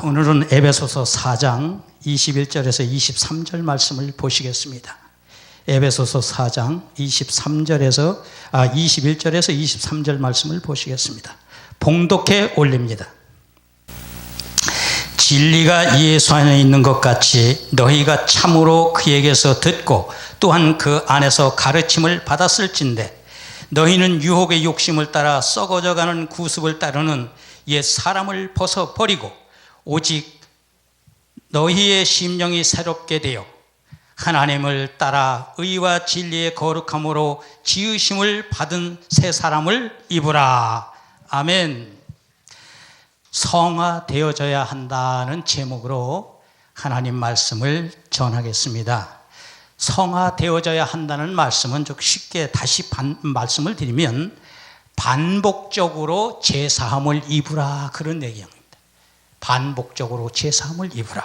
오늘은 에베소서 4장 21절에서 23절 말씀을 보시겠습니다. 에베소서 4장 21절에서 23절 말씀을 보시겠습니다. 봉독해 올립니다. 진리가 예수 안에 있는 것 같이 너희가 참으로 그에게서 듣고 또한 그 안에서 가르침을 받았을진대 너희는 유혹의 욕심을 따라 썩어져가는 구습을 따르는 옛 사람을 벗어버리고 오직 너희의 심령이 새롭게 되어 하나님을 따라 의와 진리의 거룩함으로 지으심을 받은 새 사람을 입으라. 아멘. 성화되어져야 한다는 제목으로 하나님 말씀을 전하겠습니다. 성화되어져야 한다는 말씀은 좀 쉽게 다시 말씀을 드리면 반복적으로 제사함을 입으라, 그런 내용입니다. 반복적으로 제사함을 입으라.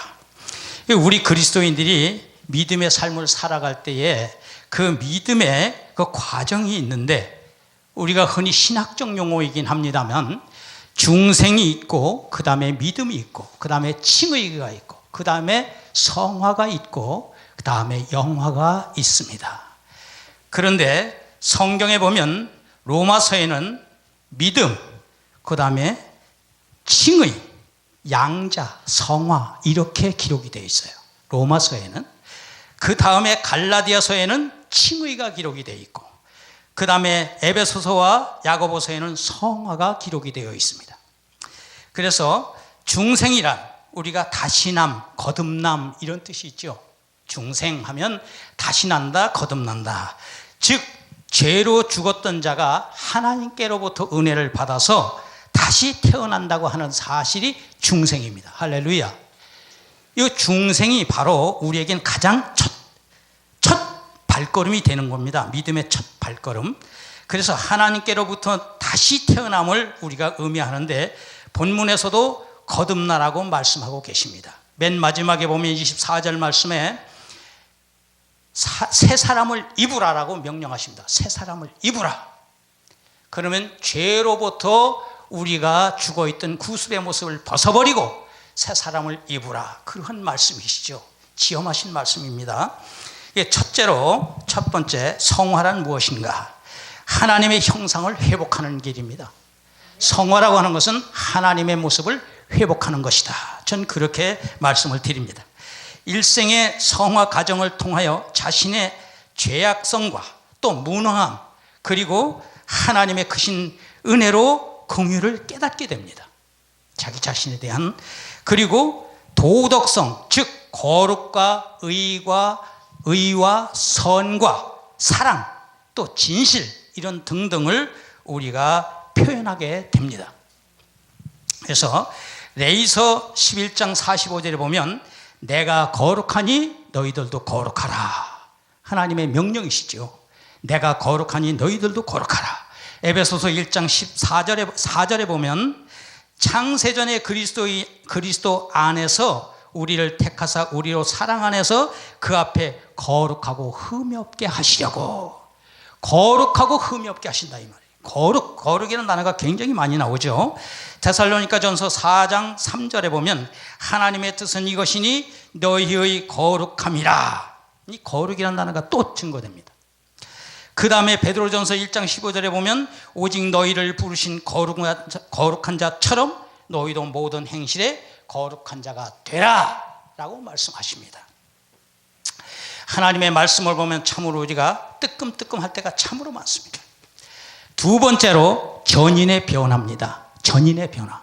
우리 그리스도인들이 믿음의 삶을 살아갈 때에 그 믿음의 그 과정이 있는데, 우리가 흔히 신학적 용어이긴 합니다만 중생이 있고, 그 다음에 믿음이 있고, 그 다음에 칭의가 있고, 그 다음에 성화가 있고, 그 다음에 영화가 있습니다. 그런데 성경에 보면 로마서에는 믿음, 그 다음에 칭의, 양자, 성화 이렇게 기록이 되어 있어요. 로마서에는. 그 다음에 갈라디아서에는 칭의가 기록이 되어 있고, 그 다음에 에베소서와 야고보서에는 성화가 기록이 되어 있습니다. 그래서 중생이란 우리가 다시 남, 거듭남 이런 뜻이 있죠. 중생하면 다시 난다, 거듭난다. 즉 죄로 죽었던 자가 하나님께로부터 은혜를 받아서 다시 태어난다고 하는 사실이 중생입니다. 할렐루야. 이 중생이 바로 우리에겐 가장 첫 발걸음이 되는 겁니다. 믿음의 첫 발걸음. 그래서 하나님께로부터 다시 태어남을 우리가 의미하는데, 본문에서도 거듭나라고 말씀하고 계십니다. 맨 마지막에 보면 24절 말씀에 새 사람을 입으라라고 명령하십니다. 새 사람을 입으라. 그러면 죄로부터 우리가 죽어있던 구습의 모습을 벗어버리고 새 사람을 입으라, 그러한 말씀이시죠. 지엄하신 말씀입니다. 첫째로, 첫 번째, 성화란 무엇인가? 하나님의 형상을 회복하는 길입니다. 성화라고 하는 것은 하나님의 모습을 회복하는 것이다. 전 그렇게 말씀을 드립니다. 일생의 성화 과정을 통하여 자신의 죄악성과 또 무능함, 그리고 하나님의 크신 은혜로 긍휼을 깨닫게 됩니다. 자기 자신에 대한, 그리고 도덕성, 즉 거룩과 의와 선과 사랑, 또 진실, 이런 등등을 우리가 표현하게 됩니다. 그래서 레위서 11장 45절에 보면 내가 거룩하니 너희들도 거룩하라. 하나님의 명령이시죠. 내가 거룩하니 너희들도 거룩하라. 에베소서 1장 4절에 보면 창세전에 그리스도 안에서 우리를 택하사 우리로 사랑 안에서 그 앞에 거룩하고 흠이 없게 하시려고. 거룩하고 흠이 없게 하신다, 이 말이에요. 거룩이라는 단어가 굉장히 많이 나오죠. 데살로니가전서 4장 3절에 보면 하나님의 뜻은 이것이니 너희의 거룩함이라. 이 거룩이라는 단어가 또 증거됩니다. 그 다음에 베드로전서 1장 15절에 보면 오직 너희를 부르신 거룩한 자처럼 너희도 모든 행실에 거룩한 자가 되라 라고 말씀하십니다. 하나님의 말씀을 보면 참으로 우리가 뜨끔뜨끔할 때가 참으로 많습니다. 두 번째로 전인의 변화입니다. 전인의 변화.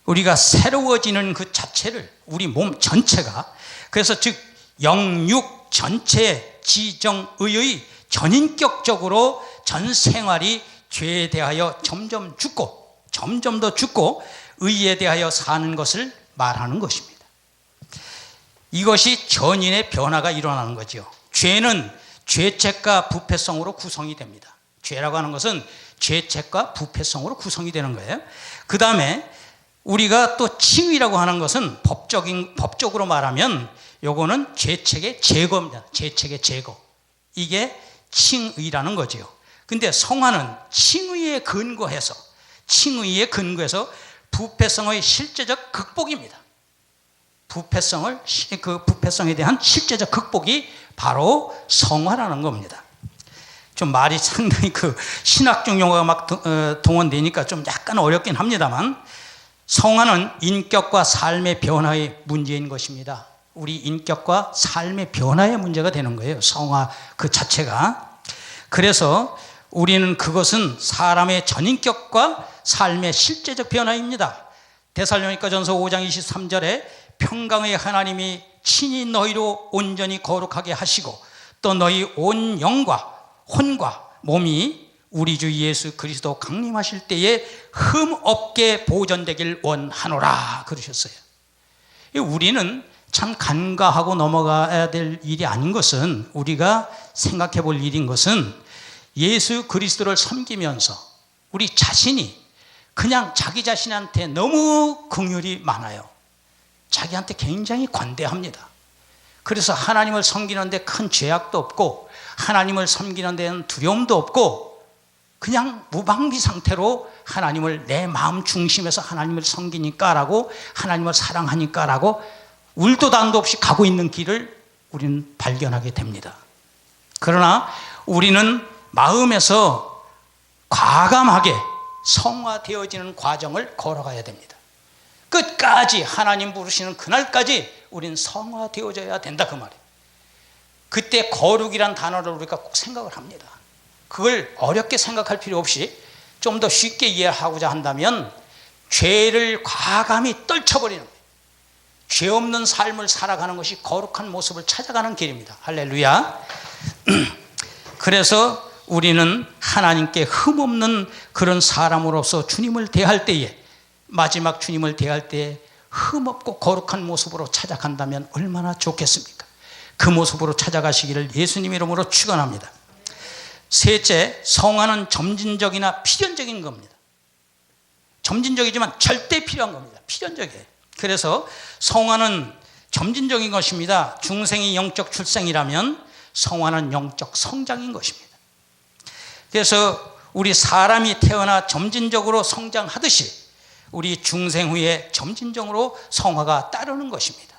우리가 새로워지는 그 자체를, 우리 몸 전체가, 그래서 즉 영육 전체 지정의의 전인격적으로 전 생활이 죄에 대하여 점점 더 죽고 의에 대하여 사는 것을 말하는 것입니다. 이것이 전인의 변화가 일어나는 거죠. 죄는 죄책과 부패성으로 구성이 됩니다. 죄라고 하는 것은 죄책과 부패성으로 구성이 되는 거예요. 그 다음에 우리가 또 칭의라고 하는 것은 법적으로 말하면 요거는 죄책의 제거입니다. 죄책의 제거. 이게 칭의라는 거죠. 근데 성화는 칭의에 근거해서 부패성의 실제적 극복입니다. 부패성에 대한 실제적 극복이 바로 성화라는 겁니다. 좀 말이 상당히 신학적 용어가 막 동원되니까 좀 약간 어렵긴 합니다만, 성화는 인격과 삶의 변화의 문제인 것입니다. 우리 인격과 삶의 변화의 문제가 되는 거예요, 성화 그 자체가. 그래서 우리는 그것은 사람의 전인격과 삶의 실제적 변화입니다. 데살로니가전서 5장 23절에 평강의 하나님이 친히 너희로 온전히 거룩하게 하시고 또 너희 온 영과 혼과 몸이 우리 주 예수 그리스도 강림하실 때에 흠 없게 보존되길 원하노라 그러셨어요. 우리는 참 간과하고 넘어가야 될 일이 아닌 것은, 우리가 생각해 볼 일인 것은, 예수 그리스도를 섬기면서 우리 자신이 그냥 자기 자신한테 너무 긍휼이 많아요. 자기한테 굉장히 관대합니다. 그래서 하나님을 섬기는데 큰 죄악도 없고 하나님을 섬기는 데는 두려움도 없고 그냥 무방비 상태로 하나님을 내 마음 중심에서 하나님을 섬기니까라고, 하나님을 사랑하니까라고 울도 단도 없이 가고 있는 길을 우리는 발견하게 됩니다. 그러나 우리는 마음에서 과감하게 성화되어지는 과정을 걸어가야 됩니다. 끝까지 하나님 부르시는 그날까지 우리는 성화되어져야 된다 그 말이에요. 그때 거룩이란 단어를 우리가 꼭 생각을 합니다. 그걸 어렵게 생각할 필요 없이 좀 더 쉽게 이해하고자 한다면 죄를 과감히 떨쳐버리는 거예요. 죄 없는 삶을 살아가는 것이 거룩한 모습을 찾아가는 길입니다. 할렐루야. 그래서 우리는 하나님께 흠없는 그런 사람으로서 주님을 대할 때에, 마지막 주님을 대할 때에 흠없고 거룩한 모습으로 찾아간다면 얼마나 좋겠습니까? 그 모습으로 찾아가시기를 예수님 이름으로 축원합니다. 셋째, 성화는 점진적이나 필연적인 겁니다. 점진적이지만 절대 필요한 겁니다. 필연적이에요. 그래서 성화는 점진적인 것입니다. 중생이 영적 출생이라면 성화는 영적 성장인 것입니다. 그래서 우리 사람이 태어나 점진적으로 성장하듯이 우리 중생 후에 점진적으로 성화가 따르는 것입니다.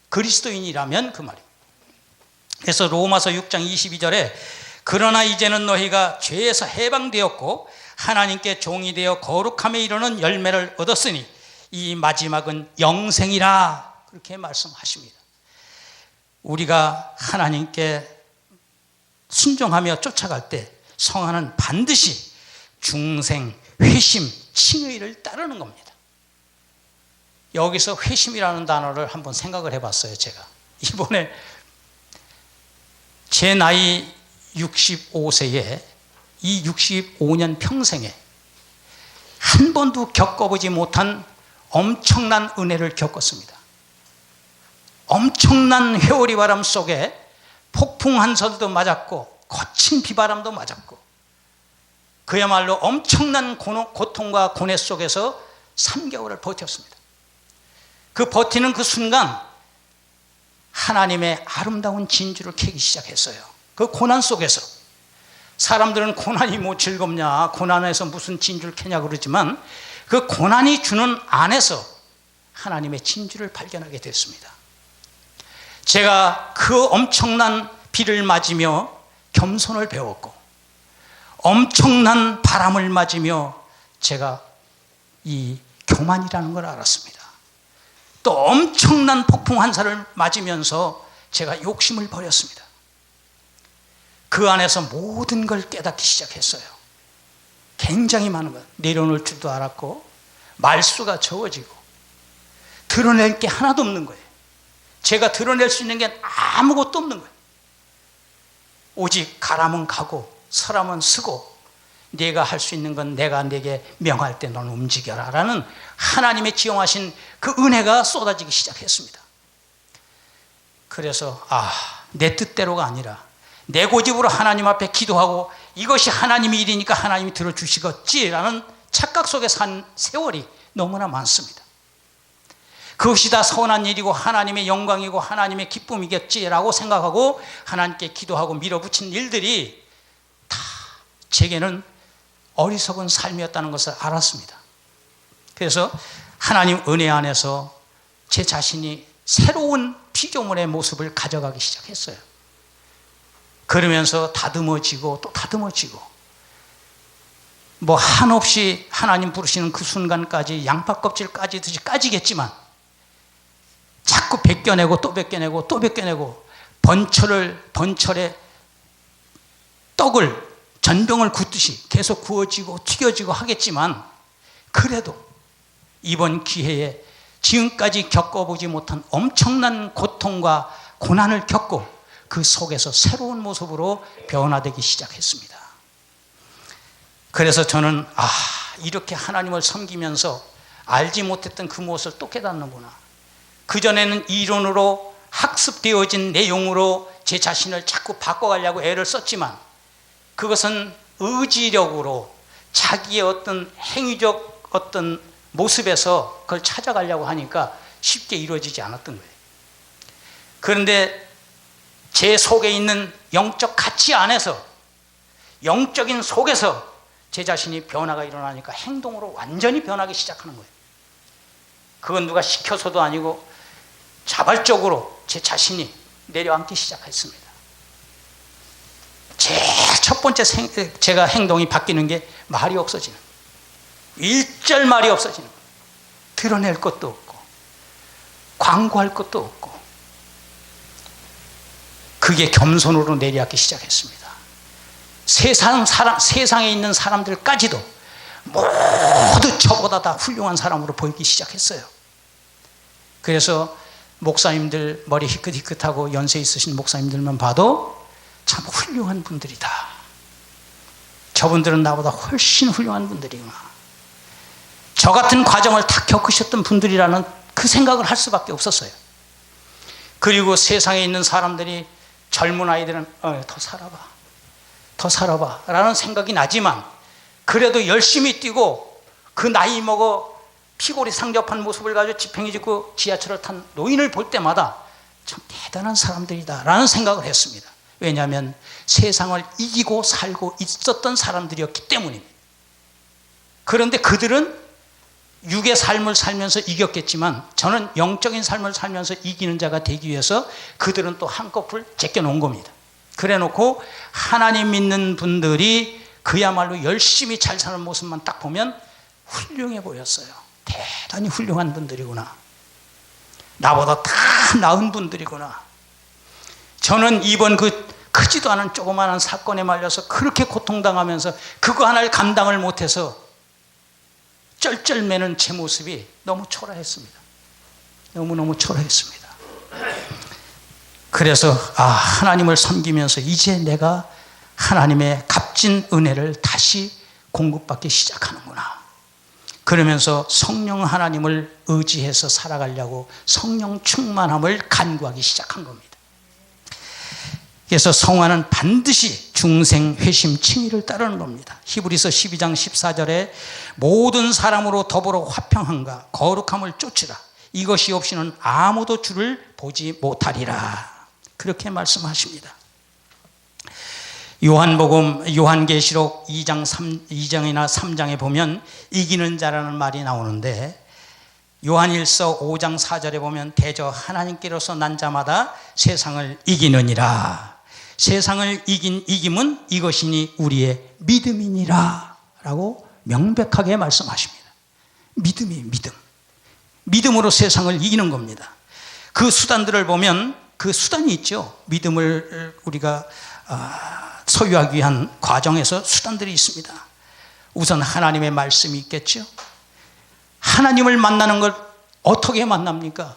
그리스도인이라면 그 말입니다. 그래서 로마서 6장 22절에 그러나 이제는 너희가 죄에서 해방되었고 하나님께 종이 되어 거룩함에 이르는 열매를 얻었으니 이 마지막은 영생이라 그렇게 말씀하십니다. 우리가 하나님께 순종하며 쫓아갈 때 성화는 반드시 중생, 회심, 칭의를 따르는 겁니다. 여기서 회심이라는 단어를 한번 생각을 해봤어요. 제가 이번에 제 나이 65세에 이 65년 평생에 한 번도 겪어보지 못한 엄청난 은혜를 겪었습니다. 엄청난 회오리 바람 속에 폭풍 한설도 맞았고 거친 비바람도 맞았고 그야말로 엄청난 고통과 고뇌 속에서 3개월을 버텼습니다. 그 버티는 그 순간 하나님의 아름다운 진주를 캐기 시작했어요. 그 고난 속에서. 사람들은 고난이 뭐 즐겁냐, 고난에서 무슨 진주를 캐냐 그러지만 그 고난이 주는 안에서 하나님의 진주를 발견하게 됐습니다. 제가 그 엄청난 비를 맞으며 겸손을 배웠고 엄청난 바람을 맞으며 제가 이 교만이라는 걸 알았습니다. 또 엄청난 폭풍 한사를 맞으면서 제가 욕심을 버렸습니다. 그 안에서 모든 걸 깨닫기 시작했어요. 굉장히 많은 것, 내려놓을 줄도 알았고 말수가 적어지고 드러낼 게 하나도 없는 거예요. 제가 드러낼 수 있는 게 아무것도 없는 거예요. 오직 가라면 가고 서라면 서고 네가 할 수 있는 건 내가 네게 명할 때 너는 움직여라 라는 하나님의 지용하신 그 은혜가 쏟아지기 시작했습니다. 그래서 내 뜻대로가 아니라 내 고집으로 하나님 앞에 기도하고 이것이 하나님의 일이니까 하나님이 들어주시겠지라는 착각 속에 산 세월이 너무나 많습니다. 그것이 다 선한 일이고 하나님의 영광이고 하나님의 기쁨이겠지라고 생각하고 하나님께 기도하고 밀어붙인 일들이 다 제게는 어리석은 삶이었다는 것을 알았습니다. 그래서 하나님 은혜 안에서 제 자신이 새로운 피조물의 모습을 가져가기 시작했어요. 그러면서 다듬어지고 또 다듬어지고, 뭐 한없이 하나님 부르시는 그 순간까지 양파 껍질 까지듯이 까지겠지만 자꾸 벗겨내고 또 벗겨내고 또 벗겨내고, 번철에 떡을 전병을 굽듯이 계속 구워지고 튀겨지고 하겠지만, 그래도 이번 기회에 지금까지 겪어보지 못한 엄청난 고통과 고난을 겪고 그 속에서 새로운 모습으로 변화되기 시작했습니다. 그래서 저는 이렇게 하나님을 섬기면서 알지 못했던 그 무엇을 또 깨닫는구나. 그전에는 이론으로 학습되어진 내용으로 제 자신을 자꾸 바꿔가려고 애를 썼지만, 그것은 의지력으로 자기의 어떤 행위적 어떤 모습에서 그걸 찾아가려고 하니까 쉽게 이루어지지 않았던 거예요. 그런데 제 속에 있는 영적 가치 안에서, 영적인 속에서 제 자신이 변화가 일어나니까 행동으로 완전히 변하기 시작하는 거예요. 그건 누가 시켜서도 아니고 자발적으로 제 자신이 내려앉기 시작했습니다. 제일 첫 번째 제가 행동이 바뀌는 게 말이 없어지는 거예요. 일절 말이 없어지는 거예요. 드러낼 것도 없고 광고할 것도 없고, 그게 겸손으로 내려앉기 시작했습니다. 세상에 있는 사람들까지도 모두 저보다 다 훌륭한 사람으로 보이기 시작했어요. 그래서 목사님들, 머리 희끗희끗하고 연세 있으신 목사님들만 봐도 참 훌륭한 분들이다. 저분들은 나보다 훨씬 훌륭한 분들이구나. 저 같은 과정을 다 겪으셨던 분들이라는 그 생각을 할 수밖에 없었어요. 그리고 세상에 있는 사람들이, 젊은 아이들은 더 살아봐 라는 생각이 나지만, 그래도 열심히 뛰고 그 나이 먹어 피골이 상접한 모습을 가지고 지팽이 짚고 지하철을 탄 노인을 볼 때마다 참 대단한 사람들이다 라는 생각을 했습니다. 왜냐하면 세상을 이기고 살고 있었던 사람들이었기 때문입니다. 그런데 그들은 육의 삶을 살면서 이겼겠지만, 저는 영적인 삶을 살면서 이기는 자가 되기 위해서 그들은 또 한꺼풀 제껴놓은 겁니다. 그래 놓고 하나님 믿는 분들이 그야말로 열심히 잘 사는 모습만 딱 보면 훌륭해 보였어요. 대단히 훌륭한 분들이구나. 나보다 다 나은 분들이구나. 저는 이번 그 크지도 않은 조그마한 사건에 말려서 그렇게 고통당하면서 그거 하나를 감당을 못해서 쩔쩔매는 제 모습이 너무 초라했습니다. 너무너무 초라했습니다. 그래서 하나님을 섬기면서 이제 내가 하나님의 값진 은혜를 다시 공급받기 시작하는구나. 그러면서 성령 하나님을 의지해서 살아가려고 성령 충만함을 간구하기 시작한 겁니다. 그래서 성화는 반드시 중생, 회심, 칭의를 따르는 겁니다. 히브리서 12장 14절에 모든 사람으로 더불어 화평함과 거룩함을 쫓으라. 이것이 없이는 아무도 주를 보지 못하리라. 그렇게 말씀하십니다. 요한복음, 요한계시록 2장이나 3장에 보면 이기는 자라는 말이 나오는데, 요한일서 5장 4절에 보면 대저 하나님께로서 난 자마다 세상을 이기느니라. 세상을 이긴 이김은 이것이니 우리의 믿음이니라 라고 명백하게 말씀하십니다. 믿음으로 세상을 이기는 겁니다. 그 수단들을 보면 그 수단이 있죠. 믿음을 우리가 소유하기 위한 과정에서 수단들이 있습니다. 우선 하나님의 말씀이 있겠죠. 하나님을 만나는 걸 어떻게 만납니까?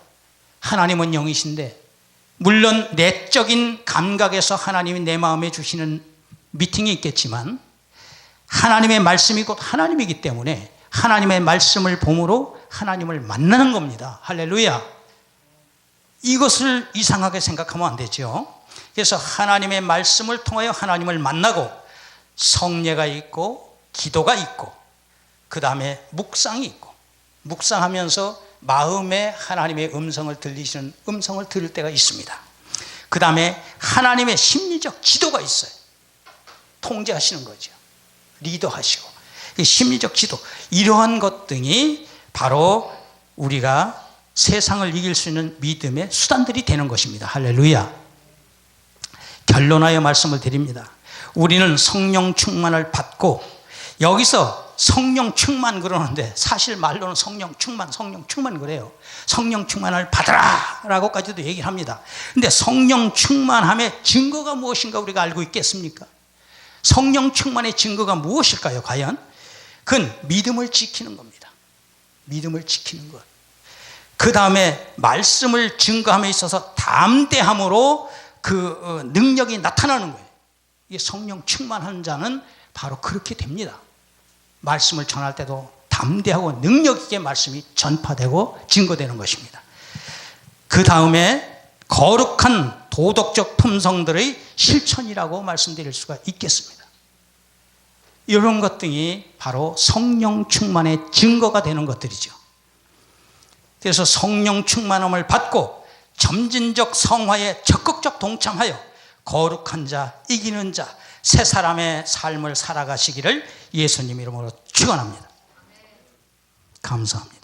하나님은 영이신데, 물론 내적인 감각에서 하나님이 내 마음에 주시는 미팅이 있겠지만, 하나님의 말씀이 곧 하나님이기 때문에 하나님의 말씀을 봄으로 하나님을 만나는 겁니다. 할렐루야. 이것을 이상하게 생각하면 안 되죠. 그래서 하나님의 말씀을 통하여 하나님을 만나고, 성례가 있고 기도가 있고 그 다음에 묵상이 있고, 묵상하면서 마음에 하나님의 음성을 들리시는 음성을 들을 때가 있습니다. 그 다음에 하나님의 심리적 지도가 있어요. 통제하시는 거죠. 리더하시고 심리적 지도, 이러한 것 등이 바로 우리가 세상을 이길 수 있는 믿음의 수단들이 되는 것입니다. 할렐루야. 결론하여 말씀을 드립니다. 우리는 성령 충만을 받고, 여기서 성령 충만 그러는데 사실 말로는 성령 충만 그래요. 성령 충만을 받으라 라고까지도 얘기를 합니다. 근데 성령 충만함의 증거가 무엇인가 우리가 알고 있겠습니까? 성령 충만의 증거가 무엇일까요? 과연? 그건 믿음을 지키는 겁니다. 믿음을 지키는 것. 그 다음에 말씀을 증거함에 있어서 담대함으로 그 능력이 나타나는 거예요. 이 성령 충만한 자는 바로 그렇게 됩니다. 말씀을 전할 때도 담대하고 능력 있게 말씀이 전파되고 증거되는 것입니다. 그 다음에 거룩한 도덕적 품성들의 실천이라고 말씀드릴 수가 있겠습니다. 이런 것들이 바로 성령 충만의 증거가 되는 것들이죠. 그래서 성령 충만함을 받고 점진적 성화에 적극적 동참하여 거룩한 자, 이기는 자, 새 사람의 삶을 살아가시기를 예수님 이름으로 축원합니다. 감사합니다.